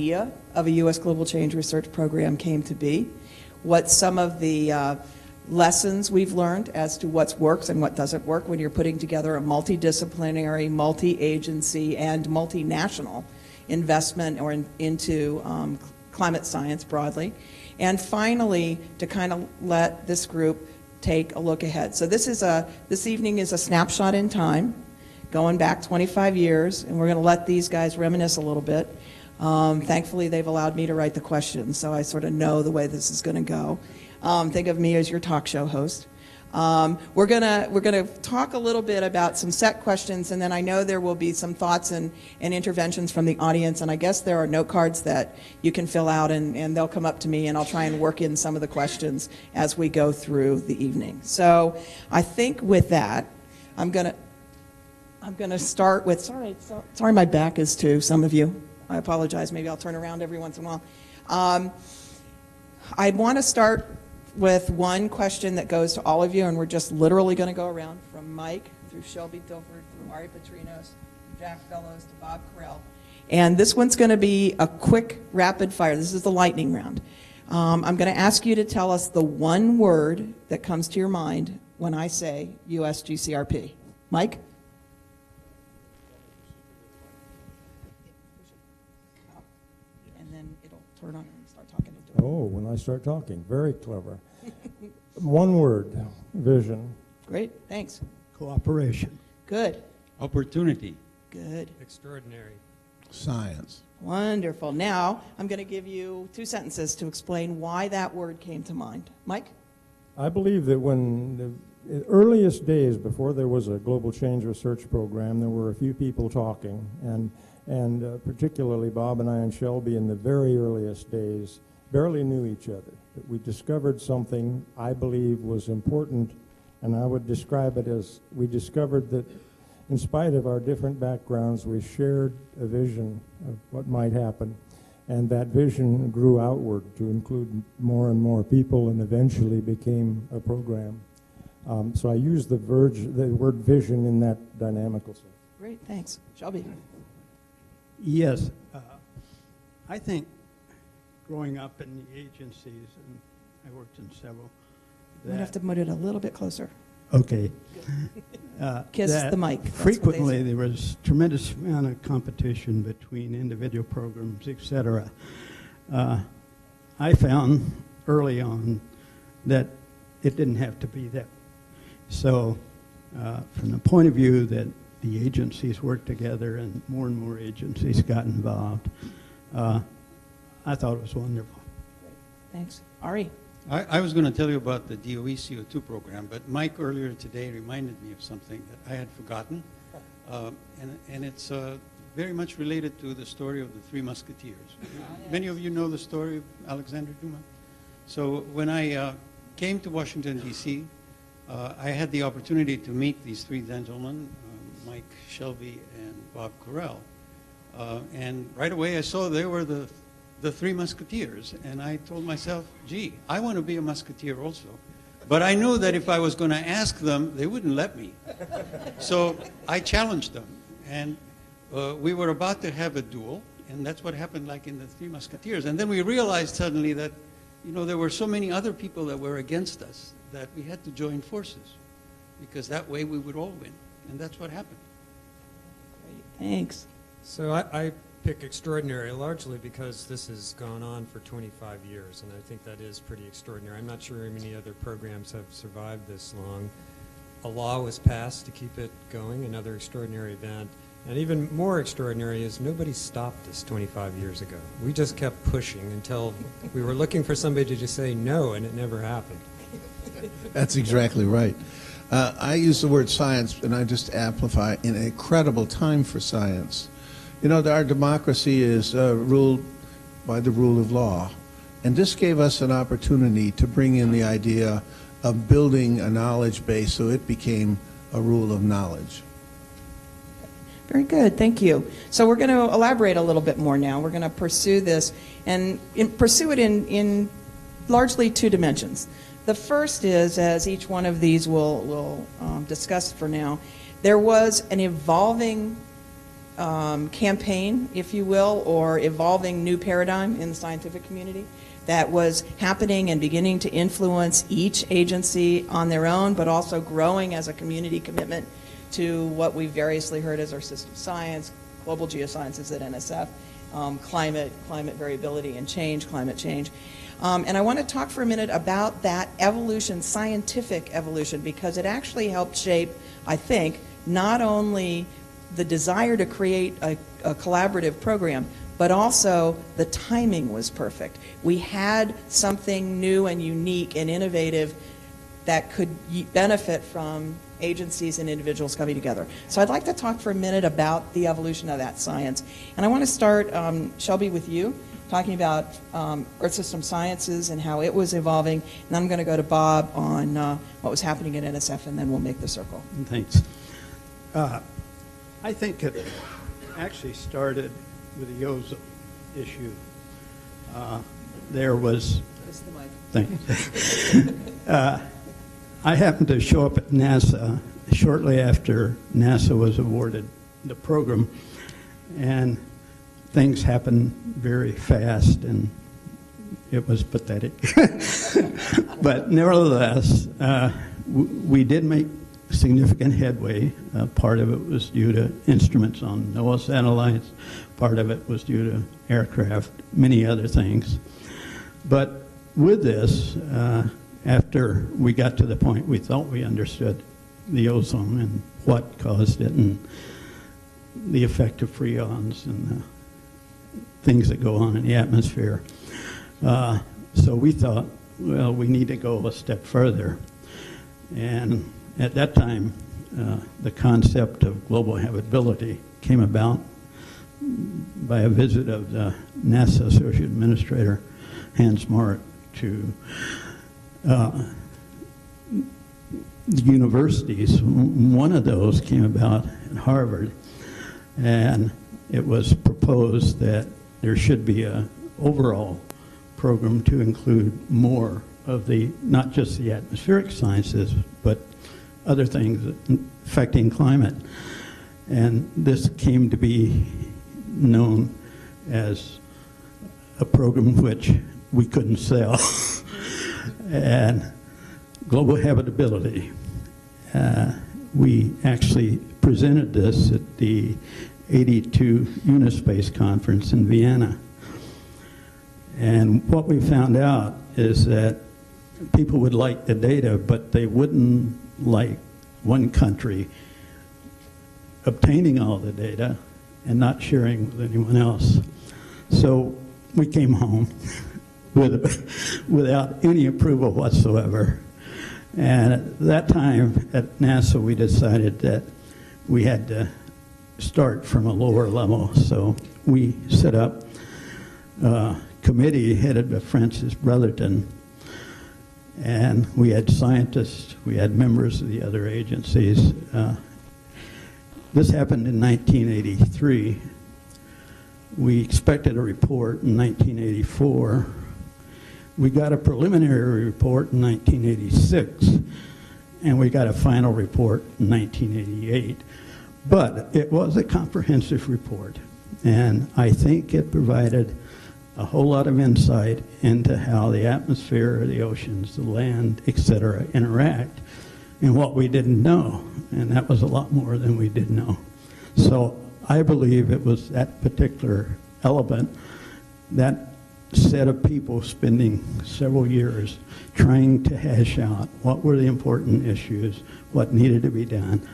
idea of a U.S. Global Change Research Program came to be, what some of the lessons we've learned as to what works and what doesn't work when you're putting together a multidisciplinary, multi-agency, and multinational investment into climate science broadly. And finally, to kind of let this group take a look ahead. So this evening is a snapshot in time, going back 25 years, and we're going to let these guys reminisce a little bit. Thankfully, they've allowed me to write the questions, so I sort of know the way this is going to go. Think of me as your talk show host. We're gonna talk a little bit about some set questions, and then I know there will be some thoughts and interventions from the audience, and I guess there are note cards that you can fill out, and they'll come up to me, and I'll try and work in some of the questions as we go through the evening. So I think with that, I'm gonna start with, sorry my back is to some of you. I apologize, maybe I'll turn around every once in a while. I want to start with one question that goes to all of you, and we're just literally going to go around from Mike through Shelby Tilford, through Ari Patrinos, Jack Fellows to Bob Carell. And this one's going to be a quick rapid fire. This is the lightning round. I'm going to ask you to tell us the one word that comes to your mind when I say USGCRP. Mike? And then it'll turn on and start talking into it. Oh, when I start talking. Very clever. One word, vision. Great, thanks. Cooperation. Good. Opportunity. Good. Extraordinary. Science. Wonderful. Now, I'm going to give you 2 sentences to explain why that word came to mind. Mike? I believe that when the earliest days before there was a global change research program, there were a few people talking, and particularly Bob and I and Shelby in the very earliest days barely knew each other. But we discovered something I believe was important, and I would describe it as we discovered that in spite of our different backgrounds, we shared a vision of what might happen, and that vision grew outward to include more and more people and eventually became a program. So I use the word vision in that dynamical sense. Great, thanks. Shelby? Yes. I think growing up in the agencies, and I worked in several. You might have to put it a little bit closer. Okay. Kiss the mic. Frequently, there was tremendous amount of competition between individual programs, etc. I found early on that it didn't have to be that. So from the point of view that the agencies worked together and more agencies got involved, I thought it was wonderful. Great. Thanks. Ari? I was going to tell you about the DOE CO2 program, but Mike earlier today reminded me of something that I had forgotten, and it's very much related to the story of the Three Musketeers. Many of you know the story of Alexander Dumas. So when I came to Washington, D.C., I had the opportunity to meet these 3 gentlemen, Mike, Shelby, and Bob Carell. And right away I saw they were the 3 Musketeers, and I told myself, gee, I want to be a Musketeer also. But I knew that if I was going to ask them, they wouldn't let me. So I challenged them, and we were about to have a duel, and that's what happened like in the 3 Musketeers. And then we realized suddenly that, you know, there were so many other people that were against us that we had to join forces, because that way we would all win, and that's what happened. Great, thanks. So I pick extraordinary largely because this has gone on for 25 years, and I think that is pretty extraordinary. I'm not sure many other programs have survived this long. A law was passed to keep it going, another extraordinary event. And even more extraordinary is nobody stopped us 25 years ago. We just kept pushing until we were looking for somebody to just say no, and it never happened. That's exactly right. I use the word science, and I just amplify in a credible time for science. You know, our democracy is ruled by the rule of law, and this gave us an opportunity to bring in the idea of building a knowledge base so it became a rule of knowledge. Very good, thank you. So we're going to elaborate a little bit more now. We're going to pursue this, and pursue it in largely 2 dimensions. The first is, as each one of these will discuss for now, there was an evolving campaign, if you will, or evolving new paradigm in the scientific community that was happening and beginning to influence each agency on their own, but also growing as a community commitment to what we've variously heard as our system science, global geosciences at NSF, climate variability and change, climate change. And I want to talk for a minute about that evolution, scientific evolution, because it actually helped shape, I think, not only the desire to create a collaborative program, but also the timing was perfect. We had something new and unique and innovative that could benefit from agencies and individuals coming together. So I'd like to talk for a minute about the evolution of that science. And I want to start, Shelby, with you, talking about Earth System Sciences and how it was evolving. And then I'm going to go to Bob on what was happening at NSF, and then we'll make the circle. Thanks. I think it actually started with the ozone issue. There was... This is the mic. Thanks. I happened to show up at NASA shortly after NASA was awarded the program, and things happened very fast, and it was pathetic. But nevertheless, we did make significant headway. Part of it was due to instruments on NOAA satellites. Part of it was due to aircraft, many other things. But with this, after we got to the point we thought we understood the ozone and what caused it and the effect of freons and the things that go on in the atmosphere. So we thought, well, we need to go a step further. And at that time, the concept of global habitability came about by a visit of the NASA Associate Administrator, Hans Mark, to the universities. One of those came about at Harvard, and it was proposed that there should be an overall program to include more of the, not just the atmospheric sciences, but other things affecting climate. And this came to be known as a program which we couldn't sell. And global habitability. We actually presented this at the 82 Unispace conference in Vienna. And what we found out is that people would like the data, but they wouldn't like one country obtaining all the data and not sharing with anyone else. So we came home without any approval whatsoever. And at that time at NASA, we decided that we had to start from a lower level. So we set up a committee headed by Francis Brotherton. And we had scientists, we had members of the other agencies. This happened in 1983. We expected a report in 1984. We got a preliminary report in 1986, and we got a final report in 1988. But it was a comprehensive report, and I think it provided a whole lot of insight into how the atmosphere, the oceans, the land, etc., interact, and what we didn't know, and that was a lot more than we did know. So I believe it was that particular element, that set of people spending several years trying to hash out what were the important issues, what needed to be done,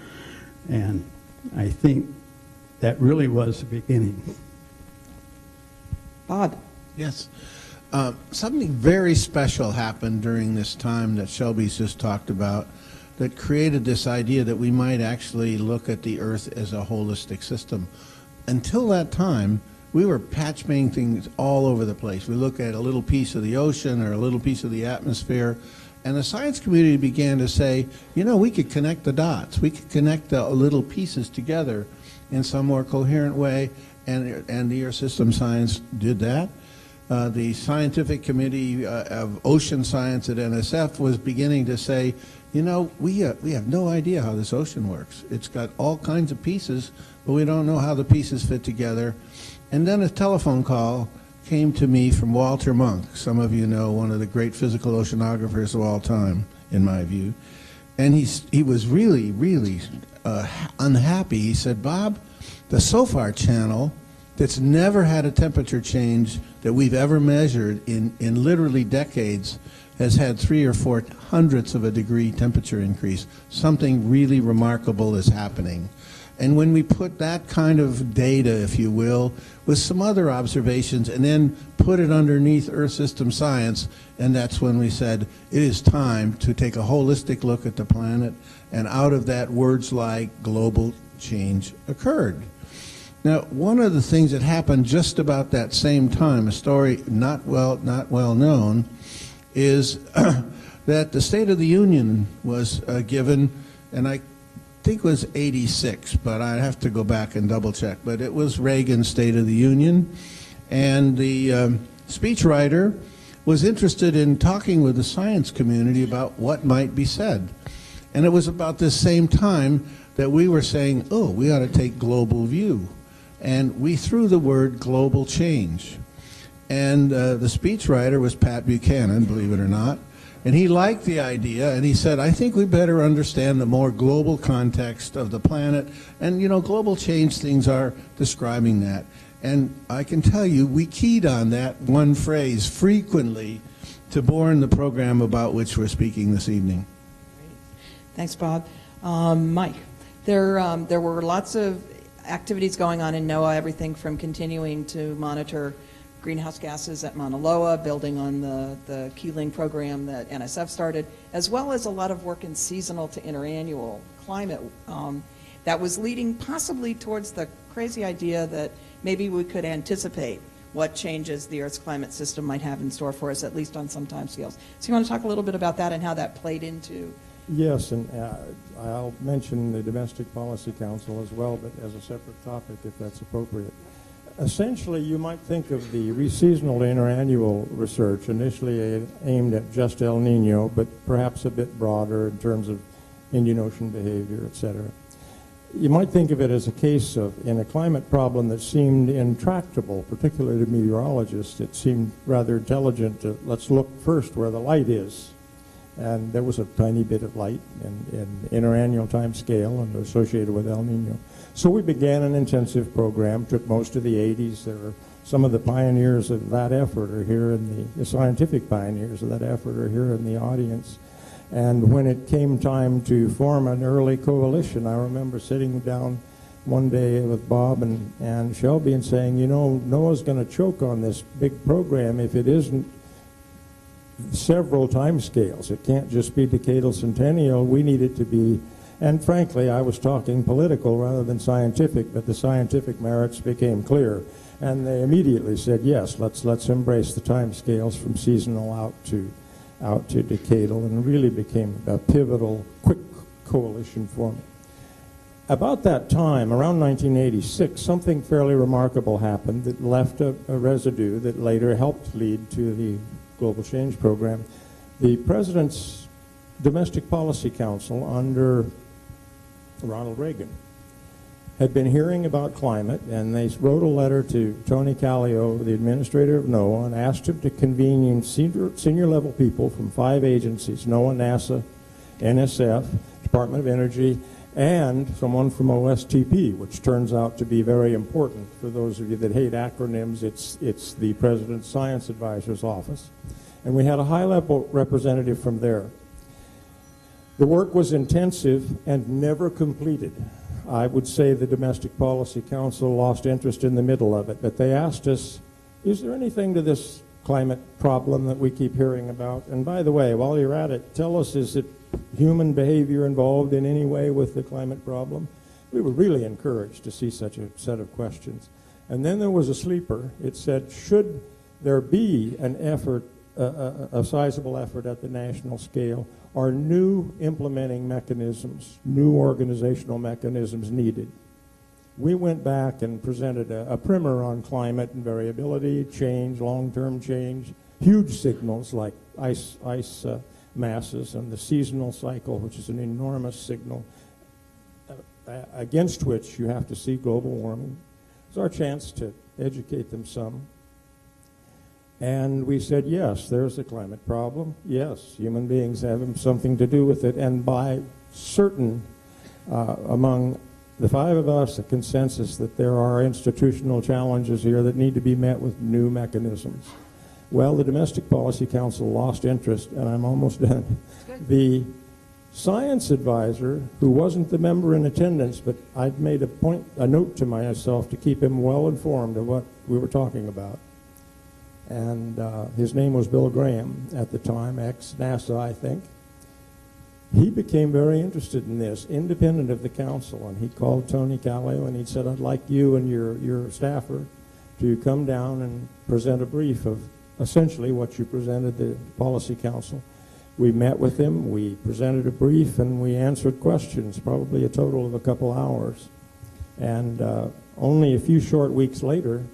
and I think that really was the beginning. Bob. Yes. Something very special happened during this time that Shelby's just talked about that created this idea that we might actually look at the Earth as a holistic system. Until that time, we were patch-making things all over the place. We look at a little piece of the ocean or a little piece of the atmosphere, and the science community began to say, you know, we could connect the dots. We could connect the little pieces together in some more coherent way, and the Earth System Science did that. the scientific committee of ocean science at NSF was beginning to say, you know, we have no idea how this ocean works. It's got all kinds of pieces, but we don't know how the pieces fit together. And then a telephone call came to me from Walter Munk, some of you know, one of the great physical oceanographers of all time, in my view. And he was really, really unhappy. He said, Bob, the SOFAR channel that's never had a temperature change that we've ever measured in literally decades has had 3 or 4 hundredths of a degree temperature increase. Something really remarkable is happening. And when we put that kind of data, if you will, with some other observations and then put it underneath Earth system science, and that's when we said it is time to take a holistic look at the planet, and out of that words like global change occurred. Now, one of the things that happened just about that same time, a story not well known, is that the State of the Union was given, and I think it was 86, but I'd have to go back and double check, but it was Reagan's State of the Union, and the speechwriter was interested in talking with the science community about what might be said. And it was about this same time that we were saying, oh, we ought to take global view. And we threw the word global change. And the speechwriter was Pat Buchanan, believe it or not. And he liked the idea, and he said, I think we better understand the more global context of the planet. And, you know, global change things are describing that. And I can tell you, we keyed on that one phrase frequently to born the program about which we're speaking this evening. Thanks, Bob. Mike, there were lots of activities going on in NOAA, everything from continuing to monitor greenhouse gases at Mauna Loa, building on the Keeling program that NSF started, as well as a lot of work in seasonal to interannual climate that was leading possibly towards the crazy idea that maybe we could anticipate what changes the Earth's climate system might have in store for us, at least on some time scales. So you want to talk a little bit about that and how that played into? Yes, and I'll mention the Domestic Policy Council as well, but as a separate topic, if that's appropriate. Essentially, you might think of the seasonal to interannual research, initially aimed at just El Nino, but perhaps a bit broader in terms of Indian Ocean behavior, et cetera. You might think of it as a case of, in a climate problem that seemed intractable, particularly to meteorologists, it seemed rather intelligent to, let's look first where the light is. And there was a tiny bit of light in interannual time scale and associated with El Nino. So we began an intensive program, took most of the 80s. There are some of the pioneers of that effort are here in the scientific pioneers of that effort are here in the audience. And when it came time to form an early coalition, I remember sitting down one day with Bob and Shelby and saying, you know, NOAA's going to choke on this big program if it isn't several time scales. It can't just be decadal centennial. We need it to be, and frankly, I was talking political rather than scientific, but the scientific merits became clear. And they immediately said, yes, let's embrace the time scales from seasonal out to decadal, and really became a pivotal, quick coalition forming. About that time, around 1986, something fairly remarkable happened that left a residue that later helped lead to the Global Change Program. The President's Domestic Policy Council under Ronald Reagan had been hearing about climate, and they wrote a letter to Tony Callio, the administrator of NOAA, and asked him to convene senior level people from 5 agencies, NOAA, NASA, NSF, Department of Energy, and someone from OSTP, which turns out to be very important. For those of you that hate acronyms, it's the President's Science Advisor's Office. And we had a high-level representative from there. The work was intensive and never completed. I would say the Domestic Policy Council lost interest in the middle of it, but they asked us, is there anything to this climate problem that we keep hearing about? And by the way, while you're at it, tell us, is it human behavior involved in any way with the climate problem? We were really encouraged to see such a set of questions. And then there was a sleeper. It said, should there be an effort, a sizable effort at the national scale, are new implementing mechanisms, new organizational mechanisms needed? we went back and presented a primer on climate and variability, change, long-term change, huge signals like ice masses and the seasonal cycle, which is an enormous signal against which you have to see global warming. It's our chance to educate them some. And we said, yes, there's a climate problem. Yes, human beings have something to do with it. And by certain, among the five of us, a consensus that there are institutional challenges here that need to be met with new mechanisms. Well, the Domestic Policy Council lost interest, and I'm almost done. The science advisor, who wasn't the member in attendance, but I'd made a note to myself to keep him well informed of what we were talking about. And his name was Bill Graham at the time, ex-NASA, I think. He became very interested in this, independent of the council, and he called Tony Callio and he said, I'd like you and your staffer to come down and present a brief of essentially what you presented the Policy Council. We met with him, we presented a brief, and we answered questions, probably a total of a couple hours. And only a few short weeks later,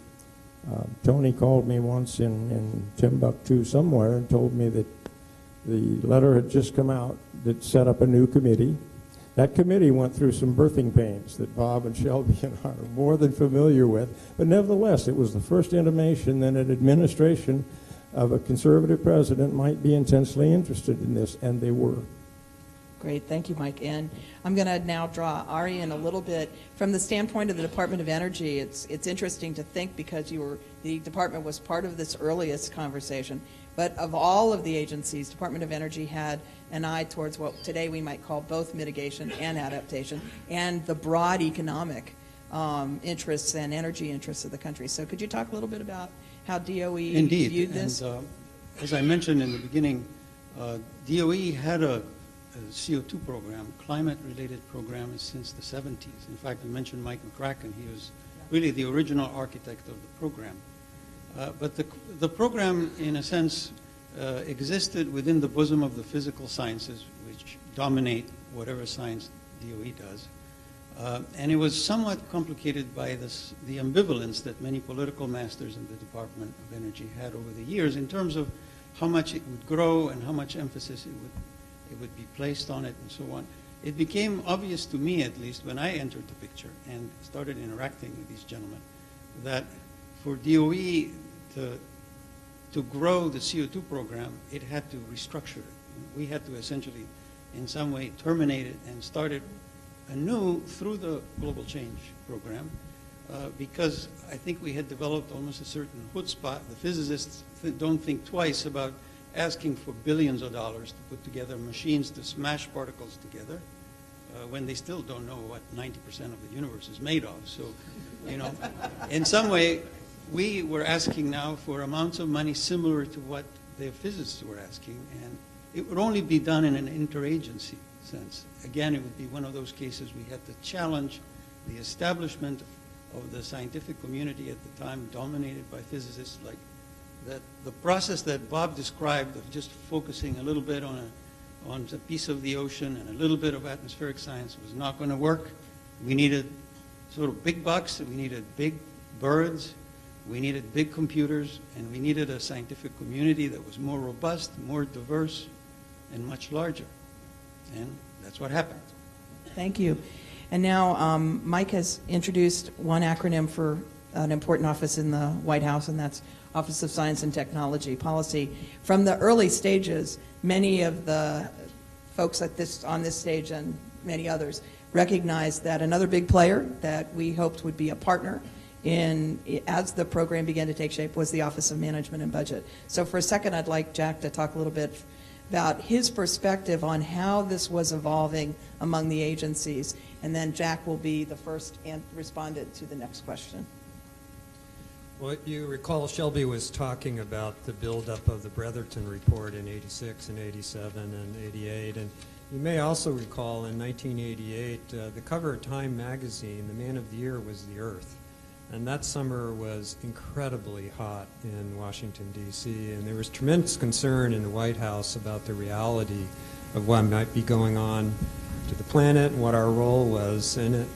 Tony called me once in Timbuktu somewhere and told me that the letter had just come out that set up a new committee. That committee went through some birthing pains that Bob and Shelby and I are more than familiar with, but nevertheless, it was the first intimation that an administration of a conservative president might be intensely interested in this, and they were. Great, thank you, Mike. And I'm going to now draw Ari in a little bit from the standpoint of the Department of Energy. It's interesting to think, because the department was part of this earliest conversation, but of all of the agencies, Department of Energy had an eye towards what today we might call both mitigation and adaptation, and the broad economic interests and energy interests of the country. So could you talk a little bit about how DOE viewed this? And, as I mentioned in the beginning, DOE had a CO2 program, climate-related program since the 70s. In fact, we mentioned Mike McCracken. He was really the original architect of the program. But the program, in a sense, existed within the bosom of the physical sciences, which dominate whatever science DOE does. And it was somewhat complicated by the ambivalence that many political masters in the Department of Energy had over the years in terms of how much it would grow and how much emphasis it would be placed on it and so on. It became obvious to me, at least, when I entered the picture and started interacting with these gentlemen, that for DOE to grow the CO2 program, it had to restructure it. We had to essentially, in some way, terminate it and start it anew through the Global Change program, because I think we had developed almost a certain chutzpah. The physicists don't think twice about asking for billions of dollars to put together machines to smash particles together, when they still don't know what 90% of the universe is made of. So, you know, in some way, we were asking now for amounts of money similar to what the physicists were asking, and it would only be done in an interagency sense. Again, it would be one of those cases we had to challenge the establishment of the scientific community at the time, dominated by physicists, like that. The process that Bob described of just focusing a little bit on a piece of the ocean and a little bit of atmospheric science was not going to work. We needed sort of big bucks, we needed big birds, we needed big computers, and we needed a scientific community that was more robust, more diverse, and much larger. And that's what happened. Thank you. And now Mike has introduced one acronym for an important office in the White House, and that's Office of Science and Technology Policy. From the early stages, many of the folks on this stage and many others recognized that another big player that we hoped would be a partner as the program began to take shape was the Office of Management and Budget. So for a second, I'd like Jack to talk a little bit about his perspective on how this was evolving among the agencies, and then Jack will be the first respondent to the next question. Well, you recall Shelby was talking about the buildup of the Bretherton Report in '86 and '87 and '88, and you may also recall in 1988, the cover of Time magazine, the Man of the Year was the Earth. And that summer was incredibly hot in Washington, D.C., and there was tremendous concern in the White House about the reality of what might be going on to the planet and what our role was in it.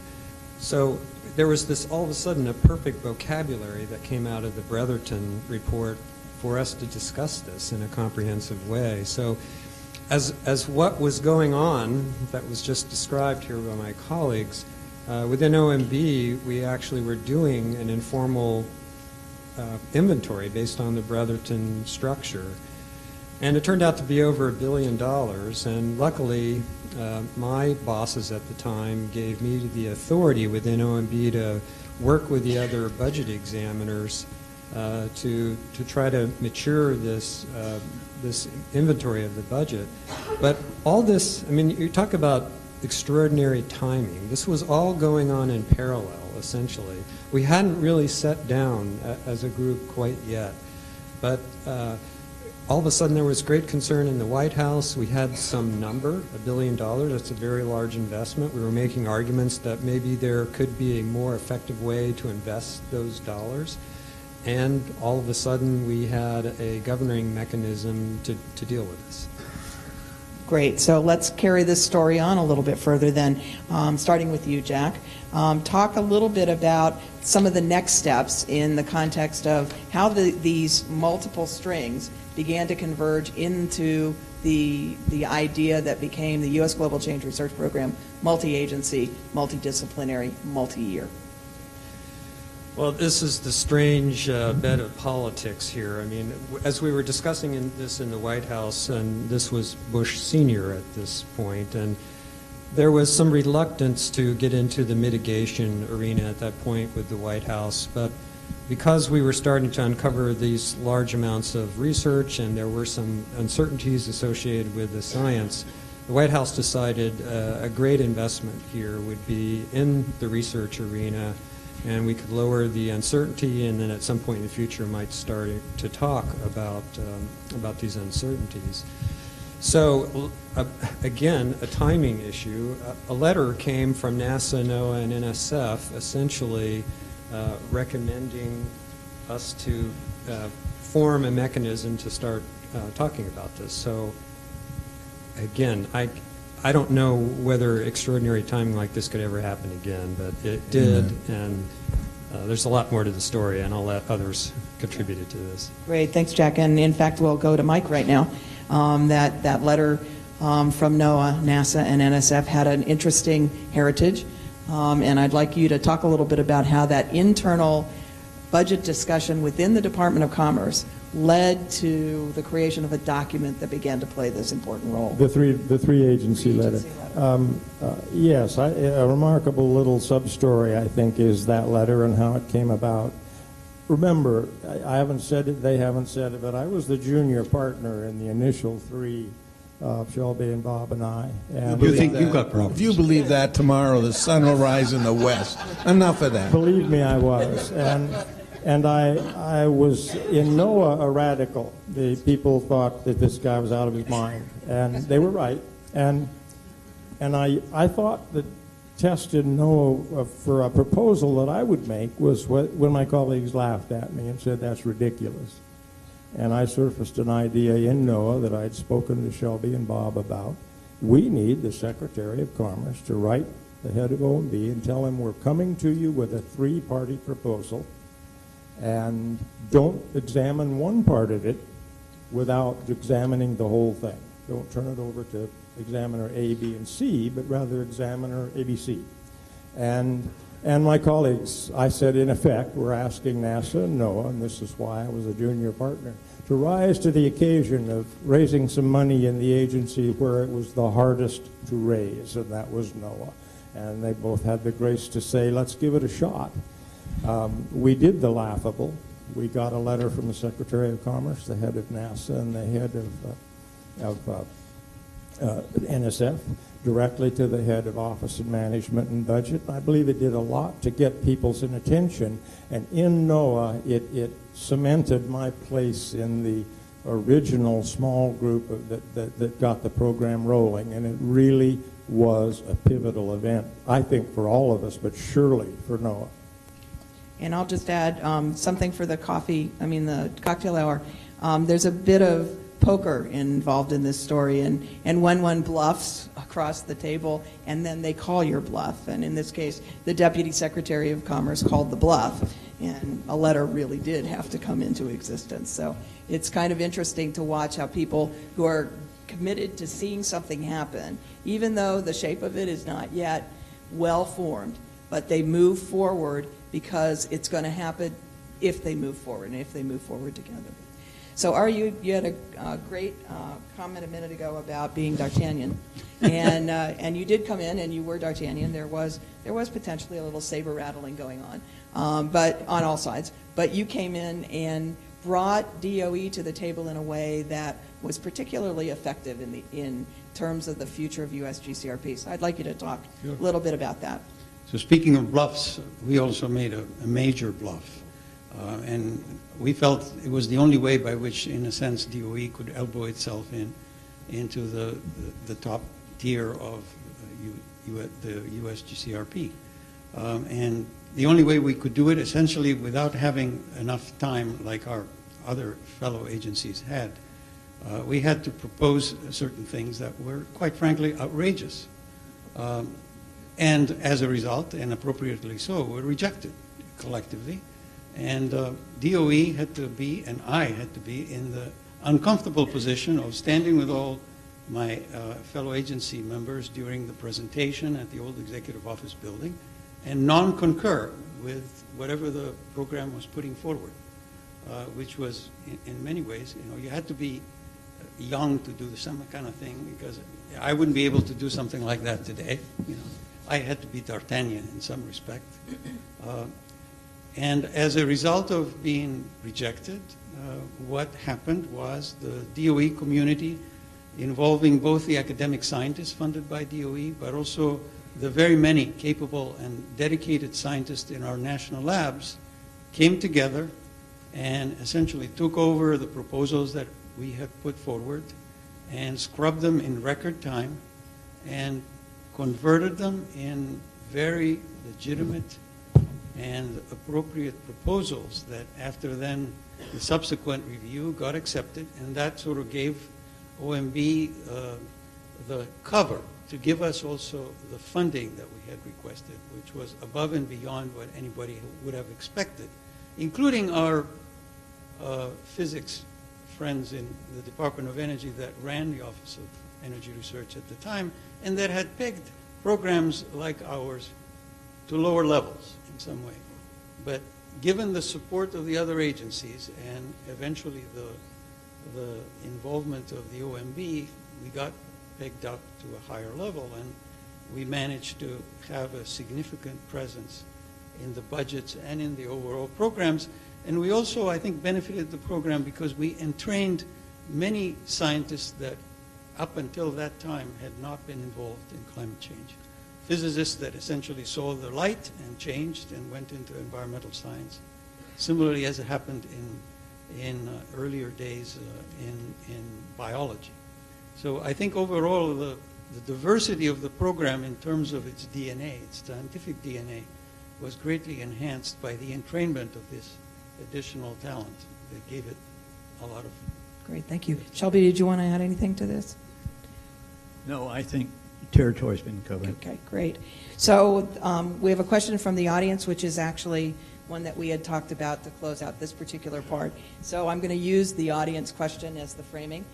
So there was this, all of a sudden, a perfect vocabulary that came out of the Bretherton report for us to discuss this in a comprehensive way. So as what was going on that was just described here by my colleagues, within OMB, we actually were doing an informal inventory based on the Bretherton structure. And it turned out to be over $1 billion, and luckily my bosses at the time gave me the authority within OMB to work with the other budget examiners to try to mature this this inventory of the budget. But all this, I mean, you talk about extraordinary timing. This was all going on in parallel, essentially. We hadn't really sat down as a group quite yet, but all of a sudden there was great concern in the White House. We had some number, $1 billion. That's a very large investment. We were making arguments that maybe there could be a more effective way to invest those dollars. And all of a sudden we had a governing mechanism to deal with this. Great. So let's carry this story on a little bit further then, starting with you, Jack. Talk a little bit about some of the next steps in the context of how these multiple strings began to converge into the idea that became the U.S. Global Change Research Program, multi-agency, multidisciplinary, multi-year. Well, this is the strange bed of politics here. I mean, as we were discussing this in the White House, and this was Bush Sr. at this point, and there was some reluctance to get into the mitigation arena at that point with the White House, but because we were starting to uncover these large amounts of research and there were some uncertainties associated with the science, the White House decided a great investment here would be in the research arena, and we could lower the uncertainty, and then at some point in the future might start to talk about these uncertainties. So again, a timing issue. A letter came from NASA, NOAA, and NSF essentially recommending us to form a mechanism to start talking about this. So again, I don't know whether extraordinary timing like this could ever happen again, but it did, and there's a lot more to the story, and I'll let others contribute to this. Great. Thanks, Jack. And in fact, we'll go to Mike right now. That letter from NOAA, NASA, and NSF had an interesting heritage, and I'd like you to talk a little bit about how that internal budget discussion within the Department of Commerce led to the creation of a document that began to play this important role. The three agency letter. Yes, a remarkable little sub-story, I think, is that letter and how it came about. Remember, I haven't said it, they haven't said it, but I was the junior partner in the initial three, Shelby and Bob and I. And You think you've got problems? If you believe that, tomorrow the sun will rise in the west. Enough of that. Believe me, I was. And I was in NOAA a radical. The people thought that this guy was out of his mind, and they were right. And I thought that tested NOAA for a proposal that I would make was when my colleagues laughed at me and said that's ridiculous. And I surfaced an idea in NOAA that I'd spoken to Shelby and Bob about. We need the Secretary of Commerce to write the head of OMB and tell him we're coming to you with a three-party proposal, and don't examine one part of it without examining the whole thing. Don't turn it over to examiner A, B, and C, but rather examiner ABC. And my colleagues, I said, in effect, we're asking NASA and NOAA, and this is why I was a junior partner, to rise to the occasion of raising some money in the agency where it was the hardest to raise, and that was NOAA. And they both had the grace to say, let's give it a shot. We did the laughable. We got a letter from the Secretary of Commerce, the head of NASA, and the head of NSF, directly to the head of Office of Management and Budget. I believe it did a lot to get people's attention, and in NOAA, it cemented my place in the original small group that got the program rolling, and it really was a pivotal event, I think, for all of us, but surely for NOAA. And I'll just add something for the cocktail hour. There's a bit of poker involved in this story, and when one bluffs across the table, and then they call your bluff. And in this case, the Deputy Secretary of Commerce called the bluff, and a letter really did have to come into existence. So it's kind of interesting to watch how people who are committed to seeing something happen, even though the shape of it is not yet well formed, but they move forward because it's going to happen if they move forward, and if they move forward together. So you had a great comment a minute ago about being D'Artagnan, and you did come in and you were D'Artagnan. There was potentially a little saber rattling going on, but on all sides. But you came in and brought DOE to the table in a way that was particularly effective in terms of the future of USGCRP. So I'd like you to talk a little bit about that. So speaking of bluffs, we also made a major bluff. And we felt it was the only way by which, in a sense, DOE could elbow itself into the top tier of the USGCRP. And the only way we could do it, essentially, without having enough time like our other fellow agencies had, we had to propose certain things that were, quite frankly, outrageous. And as a result, and appropriately so, were rejected collectively. And DOE had to be, and I had to be, in the uncomfortable position of standing with all my fellow agency members during the presentation at the old Executive Office building and non-concur with whatever the program was putting forward, which was, in many ways, you had to be young to do the same kind of thing, because I wouldn't be able to do something like that today. I had to be D'Artagnan in some respect. And as a result of being rejected, what happened was the DOE community, involving both the academic scientists funded by DOE, but also the very many capable and dedicated scientists in our national labs, came together and essentially took over the proposals that we had put forward and scrubbed them in record time and converted them in very legitimate and appropriate proposals that, after then the subsequent review, got accepted, and that sort of gave OMB the cover to give us also the funding that we had requested, which was above and beyond what anybody would have expected, including our physics friends in the Department of Energy that ran the Office of Energy Research at the time, and that had pegged programs like ours to lower levels in some way. But given the support of the other agencies and eventually the involvement of the OMB, we got pegged up to a higher level, and we managed to have a significant presence in the budgets and in the overall programs. And we also, I think, benefited the program because we entrained many scientists that up until that time had not been involved in climate change. Physicists that essentially saw the light and changed and went into environmental science, similarly as it happened in earlier days in biology. So I think overall the diversity of the program in terms of its DNA, its scientific DNA, was greatly enhanced by the entrainment of this additional talent that gave it a lot of... Great, thank you. Shelby, did you want to add anything to this? No, I think territory's been covered. Okay, great. So we have a question from the audience, which is actually one that we had talked about to close out this particular part. So I'm going to use the audience question as the framing.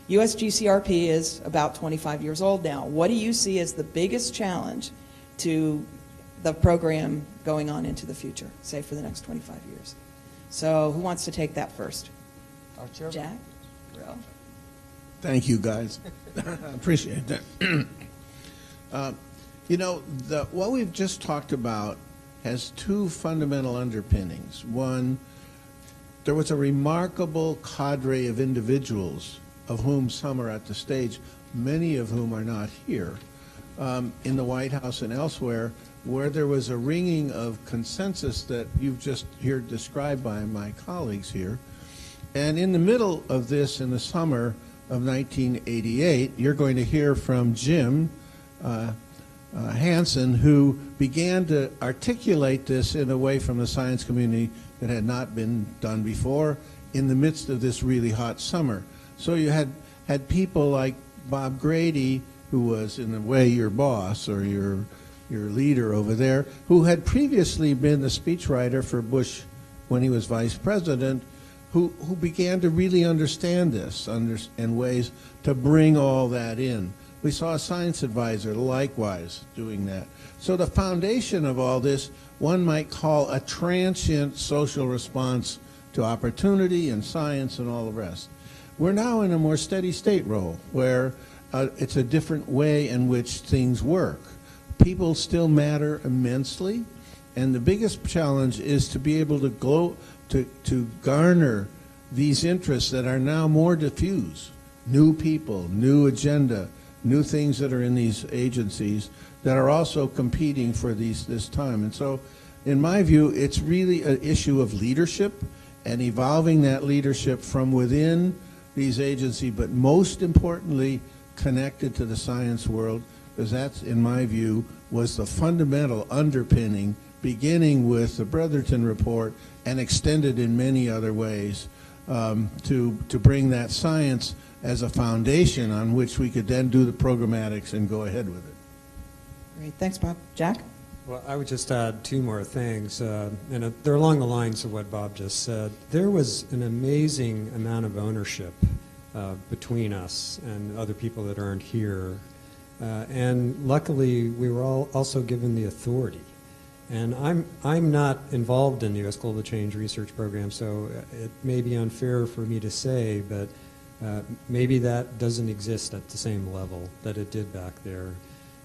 USGCRP is about 25 years old now. What do you see as the biggest challenge to the program going on into the future, say for the next 25 years? So who wants to take that first? Our chairman. Jack? Real? Thank you, guys. I appreciate that. What we've just talked about has two fundamental underpinnings. One, there was a remarkable cadre of individuals, of whom some are at the stage, many of whom are not here, in the White House and elsewhere, where there was a ringing of consensus that you've just heard described by my colleagues here. And in the middle of this, in the summer of 1988, you're going to hear from Jim Hansen, who began to articulate this in a way from the science community that had not been done before in the midst of this really hot summer. So you had people like Bob Grady, who was in a way your boss or your leader over there, who had previously been the speechwriter for Bush when he was vice president, who began to really understand this and ways to bring all that in. We saw a science advisor likewise doing that. So the foundation of all this, one might call a transient social response to opportunity and science and all the rest. We're now in a more steady state role where it's a different way in which things work. People still matter immensely, and the biggest challenge is to be able to garner these interests that are now more diffuse. New people, new agenda, new things that are in these agencies that are also competing for this time. And so, in my view, it's really an issue of leadership and evolving that leadership from within these agencies, but most importantly, connected to the science world, because that's, in my view, was the fundamental underpinning, beginning with the Brotherton Report and extended in many other ways to bring that science as a foundation on which we could then do the programmatics and go ahead with it. Great, thanks, Bob. Jack? Well, I would just add two more things, and they're along the lines of what Bob just said. There was an amazing amount of ownership between us and other people that aren't here, and luckily we were all also given the authority. And I'm not involved in the U.S. Global Change Research Program, so it may be unfair for me to say, but maybe that doesn't exist at the same level that it did back there.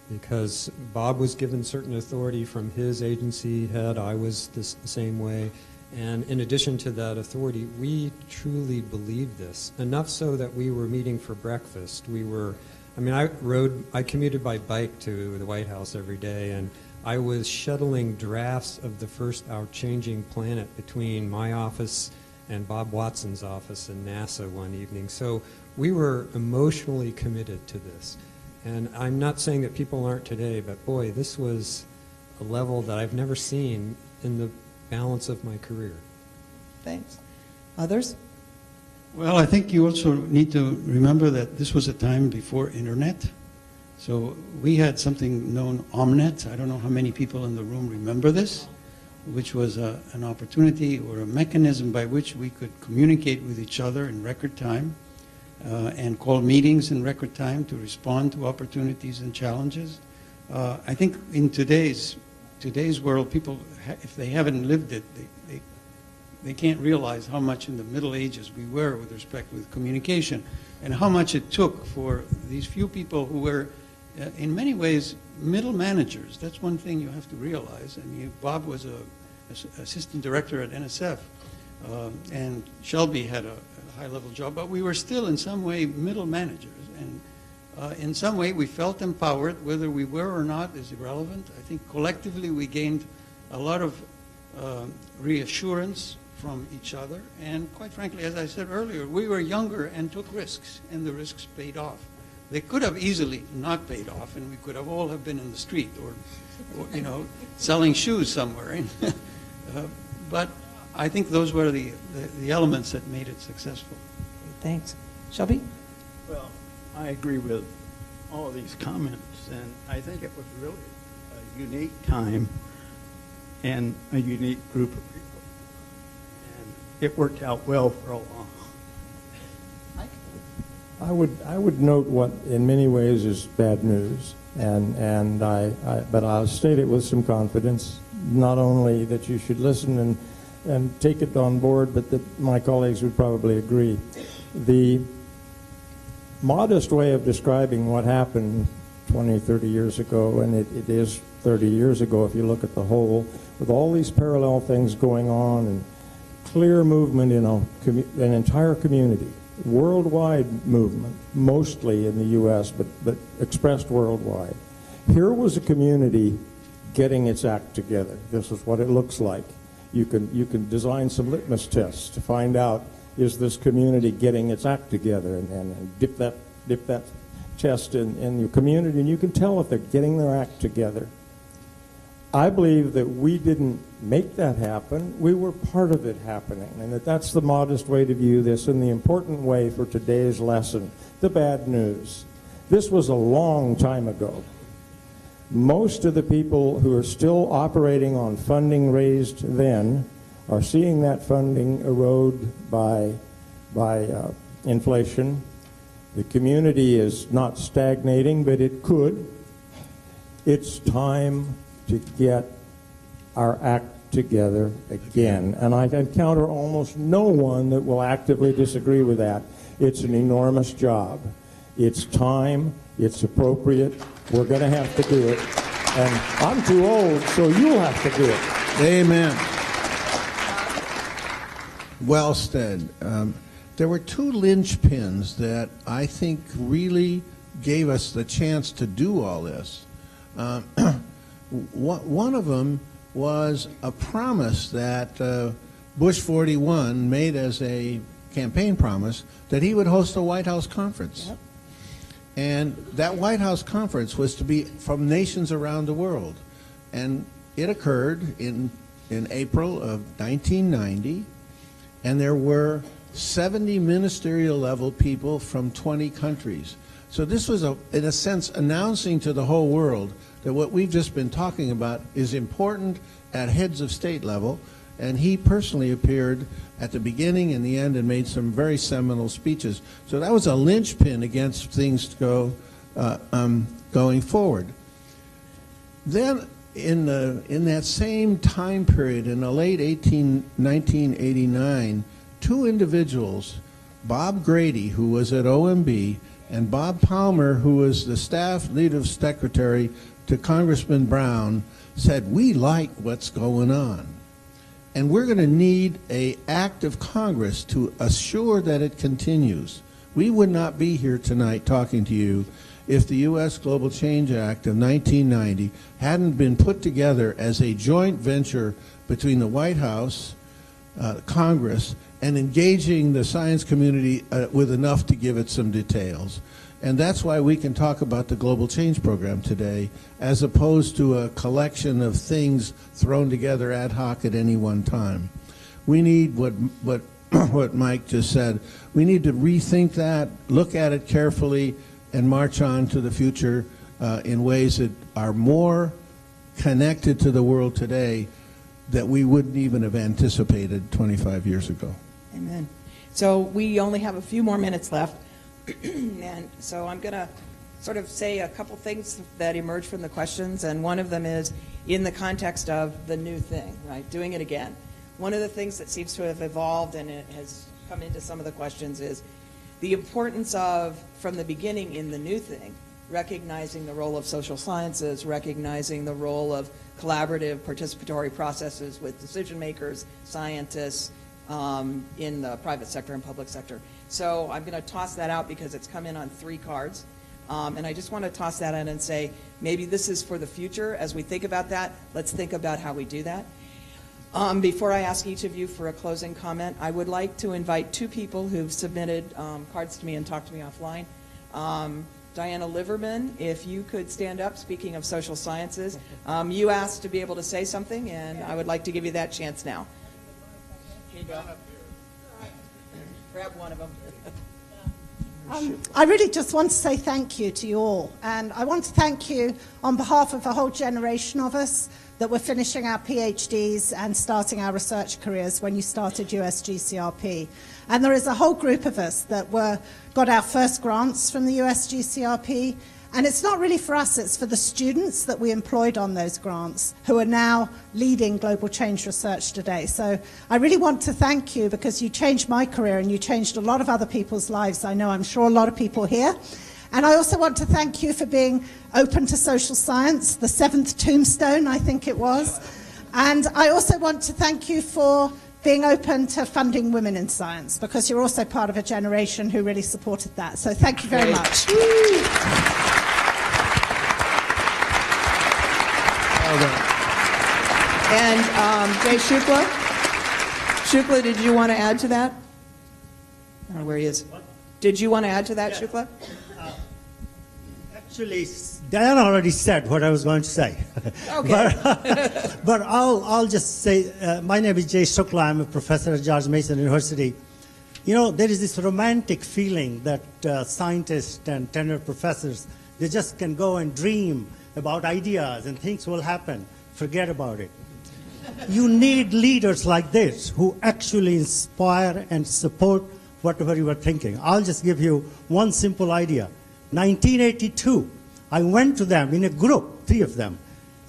Because Bob was given certain authority from his agency head, I was the same way. And in addition to that authority, we truly believed this, enough so that we were meeting for breakfast. I commuted by bike to the White House every day, and I was shuttling drafts of the first Our Changing Planet between my office and Bob Watson's office in NASA one evening. So we were emotionally committed to this. And I'm not saying that people aren't today, but boy, this was a level that I've never seen in the balance of my career. Thanks. Others? Well, I think you also need to remember that this was a time before internet. So we had something known Omnet. I don't know how many people in the room remember this, which was an opportunity or a mechanism by which we could communicate with each other in record time and call meetings in record time to respond to opportunities and challenges. I think in today's world, people, if they haven't lived it, they can't realize how much in the Middle Ages we were with respect to communication, and how much it took for these few people who were, in many ways, middle managers. That's one thing you have to realize. I mean, Bob was an assistant director at NSF, and Shelby had a high-level job, but we were still in some way middle managers, and in some way we felt empowered. Whether we were or not is irrelevant. I think collectively we gained a lot of reassurance from each other, and quite frankly, as I said earlier, we were younger and took risks, and the risks paid off. They could have easily not paid off, and we could have all have been in the street or selling shoes somewhere. But I think those were the elements that made it successful. Thanks. Shelby? Well, I agree with all of these comments, and I think it was really a unique time and a unique group of people. And it worked out well for a while. I would note what in many ways is bad news, but I'll state it with some confidence. Not only that you should listen and take it on board, but that my colleagues would probably agree. The modest way of describing what happened 20, 30 years ago, and it is 30 years ago if you look at the whole, with all these parallel things going on and clear movement in an entire community, worldwide movement, mostly in the U.S., but expressed worldwide. Here was a community getting its act together. This is what it looks like. You can design some litmus tests to find out, is this community getting its act together, and dip that test in your community, and you can tell if they're getting their act together. I believe that we didn't make that happen. We were part of it happening, and that's the modest way to view this and the important way for today's lesson. The bad news. This was a long time ago. Most of the people who are still operating on funding raised then are seeing that funding erode by inflation. The community is not stagnating, but it could. It's time to get our act together again. And I encounter almost no one that will actively disagree with that. It's an enormous job. It's time. It's appropriate. We're going to have to do it. And I'm too old, so you'll have to do it. Amen. Well said. There were two linchpins that I think really gave us the chance to do all this. One of them was a promise that Bush 41 made as a campaign promise that he would host a White House conference. Yep. And that White House conference was to be from nations around the world. And it occurred in April of 1990, and there were 70 ministerial level people from 20 countries. So this was, in a sense, announcing to the whole world that what we've just been talking about is important at heads of state level, and he personally appeared at the beginning and the end and made some very seminal speeches. So that was a linchpin against things to go going forward. Then in that same time period, in the late 1989, two individuals, Bob Grady, who was at OMB, and Bob Palmer, who was the staff leader secretary to Congressman Brown, said, we like what's going on. And we're going to need an act of Congress to assure that it continues. We would not be here tonight talking to you if the U.S. Global Change Act of 1990 hadn't been put together as a joint venture between the White House, Congress, and engaging the science community with enough to give it some details. And that's why we can talk about the Global Change Program today, as opposed to a collection of things thrown together ad hoc at any one time. We need what Mike just said. We need to rethink that, look at it carefully, and march on to the future in ways that are more connected to the world today that we wouldn't even have anticipated 25 years ago. Amen. So we only have a few more minutes left. And so I'm going to sort of say a couple things that emerge from the questions, and one of them is in the context of the new thing, right, doing it again. One of the things that seems to have evolved, and it has come into some of the questions, is the importance of, from the beginning in the new thing, recognizing the role of social sciences, recognizing the role of collaborative participatory processes with decision makers, scientists, in the private sector and public sector. So I'm going to toss that out because it's come in on 3 cards. And I just want to toss that in and say, maybe this is for the future. As we think about that, let's think about how we do that. Before I ask each of you for a closing comment, I would like to invite 2 people who've submitted cards to me and talked to me offline. Diana Liverman, if you could stand up, speaking of social sciences. You asked to be able to say something, and I would like to give you that chance now. Here you go. Grab one of them. I really just want to say thank you to you all. And I want to thank you on behalf of a whole generation of us that were finishing our PhDs and starting our research careers when you started USGCRP. And there is a whole group of us that got our first grants from the USGCRP. And it's not really for us, it's for the students that we employed on those grants who are now leading global change research today. So I really want to thank you because you changed my career and you changed a lot of other people's lives. I know, I'm sure a lot of people here. And I also want to thank you for being open to social science, the 7th tombstone, I think it was. And I also want to thank you for being open to funding women in science, because you're also part of a generation who really supported that. So thank you very much. And Jay Shukla, did you want to add to that? I don't know where he is. Did you want to add to that, Shukla? Actually, Diana already said what I was going to say. Okay. But I'll just say, my name is Jay Shukla. I'm a professor at George Mason University. You know, there is this romantic feeling that scientists and tenured professors, they just can go and dream about ideas and things will happen. Forget about it. You need leaders like this who actually inspire and support whatever you are thinking. I'll just give you one simple idea. 1982, I went to them in a group, 3 of them,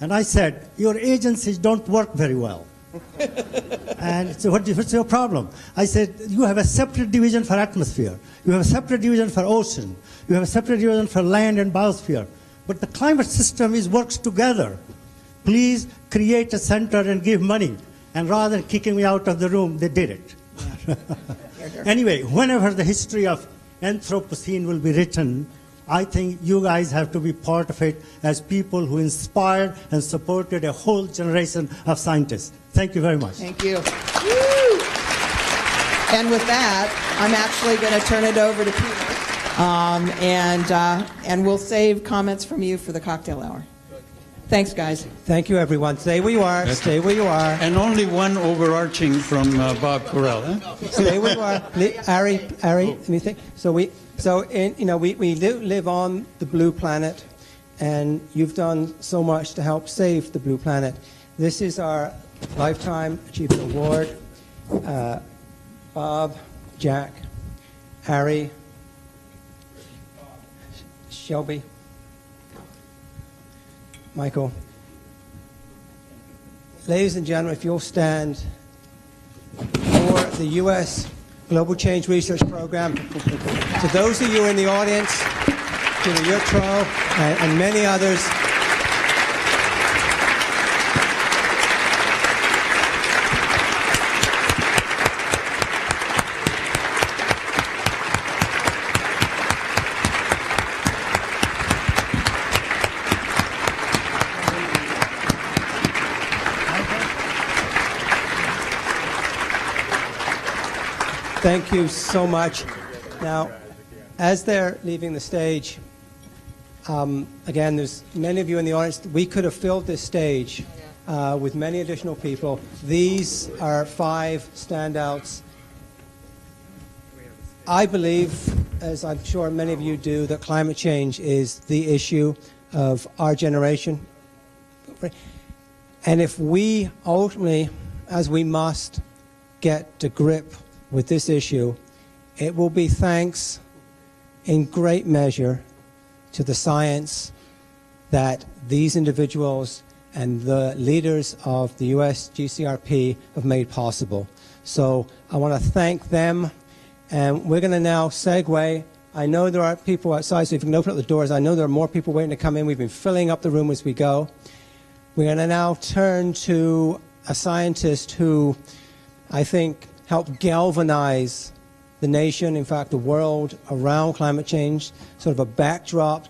and I said, your agencies don't work very well. And so what's your problem? I said, you have a separate division for atmosphere. You have a separate division for ocean. You have a separate division for land and biosphere. But the climate system works together. Please create a center and give money. And rather than kicking me out of the room, they did it. Anyway, whenever the history of Anthropocene will be written, I think you guys have to be part of it as people who inspired and supported a whole generation of scientists. Thank you very much. Thank you. Woo! And with that, I'm actually going to turn it over to Peter, and we'll save comments from you for the cocktail hour. Thanks, guys. Thank you, everyone. Stay where you are. Stay where you are. And only one overarching from Bob Corral. Stay where you are. Ari, anything? So we live on the blue planet, and you've done so much to help save the blue planet. This is our Lifetime Achievement Award. Bob, Jack, Ari, Shelby, Michael. Ladies and gentlemen, if you'll stand for the U.S. Global Change Research Program. To those of you in the audience, to Yurtro and many others, thank you so much. Now, as they're leaving the stage, again, there's many of you in the audience. We could have filled this stage with many additional people. These are 5 standouts. I believe, as I'm sure many of you do, that climate change is the issue of our generation. And if we ultimately, as we must, get to grip with this issue, it will be thanks in great measure to the science that these individuals and the leaders of the US GCRP have made possible. So I want to thank them, and we're going to now segue. I know there are people outside, so if you can open up the doors, I know there are more people waiting to come in. We've been filling up the room as we go. We're going to now turn to a scientist who I think helped galvanize the nation, in fact the world, around climate change, sort of a backdrop